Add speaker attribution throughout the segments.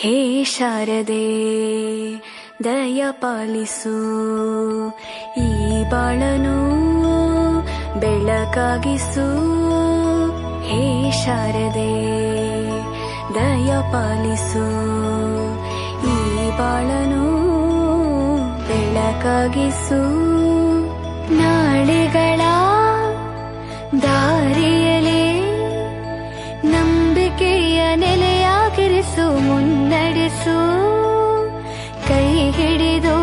Speaker 1: ಹೇ ಶಾರದೆ ದಯ ಪಾಲಿಸು, ಈ ಬಾಳನು ಬೆಳಕಾಗಿಸು. ಹೇ ಶಾರದೆ ದಯ ಪಾಲಿಸು, ಈ ಬಾಳನು ಬೆಳಕಾಗಿಸು. ನಾಳೆಗಳ ದಾರಿಯಲೇ ನಂಬಿಕೆಯ ನೆಲೆಯಾಗಿರಿಸು, ಮುನ್ನಡೆಸು. ಕೈ ಹಿಡಿದು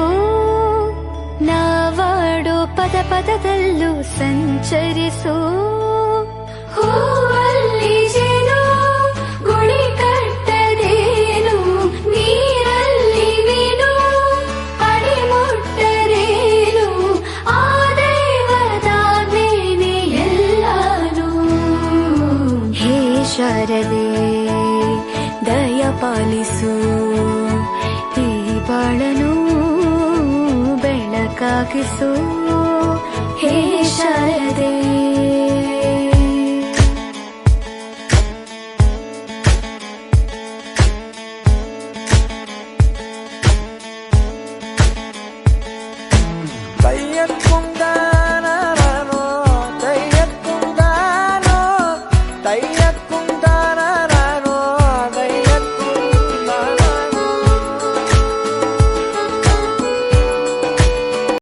Speaker 1: ನಾವಾಡೋ ಪದ ಪದದಲ್ಲೂ ಸಂಚರಿಸು. ಹೂವಲ್ಲಿ ಜೇನು ಗುಳಿ ಕಟ್ಟದೇನು, ನೀರಲ್ಲಿ ಮೀನು ಅಡಿ ಮುಟ್ಟರೇನು, ಆ ದೈವದಾಜ್ಞೆನೇ ಎಲ್ಲಾನು. ಹೇ ಶಾರದೆ ದಯ ಪಾಲಿಸು, ಈ ಬಾಳನು ಬೆಳಕಾಗಿಸು. ಹೇ ಶಾರದೆ